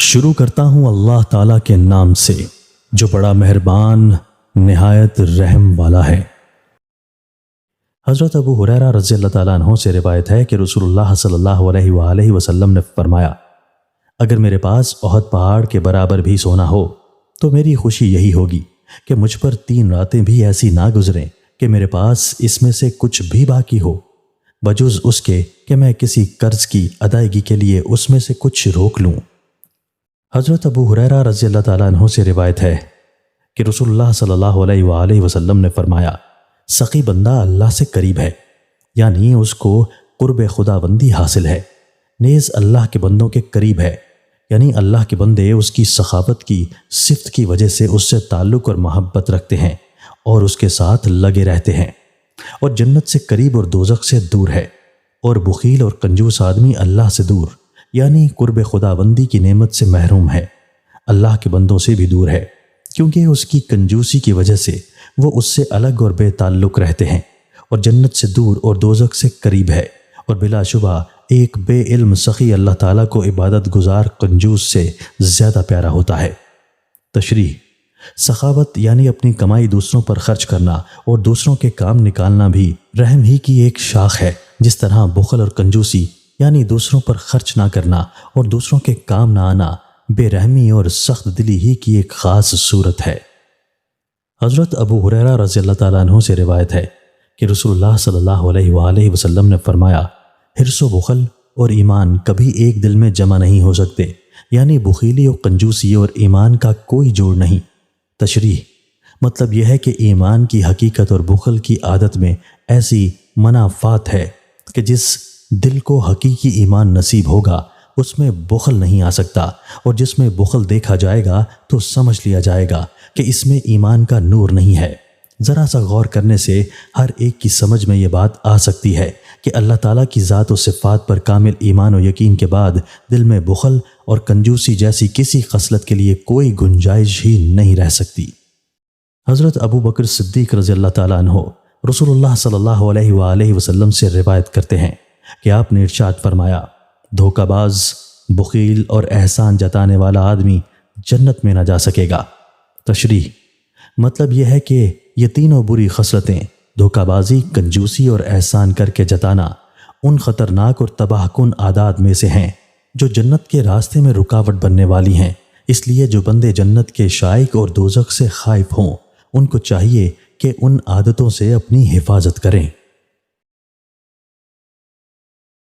شروع کرتا ہوں اللہ تعالیٰ کے نام سے جو بڑا مہربان نہایت رحم والا ہے۔ حضرت ابو ہریرہ رضی اللہ تعالیٰ عنہ سے روایت ہے کہ رسول اللہ صلی اللہ علیہ وآلہ وسلم نے فرمایا، اگر میرے پاس احد پہاڑ کے برابر بھی سونا ہو تو میری خوشی یہی ہوگی کہ مجھ پر 3 راتیں بھی ایسی نہ گزریں کہ میرے پاس اس میں سے کچھ بھی باقی ہو، بجز اس کے کہ میں کسی قرض کی ادائیگی کے لیے اس میں سے کچھ روک لوں۔ حضرت ابو ہریرہ رضی اللہ تعالیٰ عنہ سے روایت ہے کہ رسول اللہ صلی اللہ علیہ وآلہ وسلم نے فرمایا، سخی بندہ اللہ سے قریب ہے، یعنی اس کو قرب خداوندی حاصل ہے، نیز اللہ کے بندوں کے قریب ہے، یعنی اللہ کے بندے اس کی سخاوت کی صفت کی وجہ سے اس سے تعلق اور محبت رکھتے ہیں اور اس کے ساتھ لگے رہتے ہیں، اور جنت سے قریب اور دوزخ سے دور ہے، اور بخیل اور کنجوس آدمی اللہ سے دور، یعنی قرب خداوندی کی نعمت سے محروم ہے، اللہ کے بندوں سے بھی دور ہے، کیونکہ اس کی کنجوسی کی وجہ سے وہ اس سے الگ اور بے تعلق رہتے ہیں، اور جنت سے دور اور دوزخ سے قریب ہے، اور بلا شبہ ایک بے علم سخی اللہ تعالیٰ کو عبادت گزار کنجوس سے زیادہ پیارا ہوتا ہے۔ تشریح: سخاوت یعنی اپنی کمائی دوسروں پر خرچ کرنا اور دوسروں کے کام نکالنا بھی رحم ہی کی ایک شاخ ہے، جس طرح بخل اور کنجوسی یعنی دوسروں پر خرچ نہ کرنا اور دوسروں کے کام نہ آنا بے رحمی اور سخت دلی ہی کی ایک خاص صورت ہے۔ حضرت ابو ہریرہ رضی اللہ تعالیٰ عنہ سے روایت ہے کہ رسول اللہ صلی اللہ علیہ وآلہ وسلم نے فرمایا، حرص و بخل اور ایمان کبھی ایک دل میں جمع نہیں ہو سکتے، یعنی بخیلی اور کنجوسی اور ایمان کا کوئی جوڑ نہیں۔ تشریح: مطلب یہ ہے کہ ایمان کی حقیقت اور بخل کی عادت میں ایسی منافات ہے کہ جس دل کو حقیقی ایمان نصیب ہوگا اس میں بخل نہیں آ سکتا، اور جس میں بخل دیکھا جائے گا تو سمجھ لیا جائے گا کہ اس میں ایمان کا نور نہیں ہے۔ ذرا سا غور کرنے سے ہر ایک کی سمجھ میں یہ بات آ سکتی ہے کہ اللہ تعالیٰ کی ذات و صفات پر کامل ایمان و یقین کے بعد دل میں بخل اور کنجوسی جیسی کسی خصلت کے لیے کوئی گنجائش ہی نہیں رہ سکتی۔ حضرت ابو بکر صدیق رضی اللہ تعالیٰ عنہ رسول اللہ صلی اللہ علیہ وآلہ وسلم سے روایت کرتے ہیں کہ آپ نے ارشاد فرمایا، دھوکہ باز، بخیل اور احسان جتانے والا آدمی جنت میں نہ جا سکے گا۔ تشریح: مطلب یہ ہے کہ یہ تینوں بری خصلتیں دھوکہ بازی، کنجوسی اور احسان کر کے جتانا ان خطرناک اور تباہ کن عادات میں سے ہیں جو جنت کے راستے میں رکاوٹ بننے والی ہیں۔ اس لیے جو بندے جنت کے شائق اور دوزخ سے خائف ہوں ان کو چاہیے کہ ان عادتوں سے اپنی حفاظت کریں۔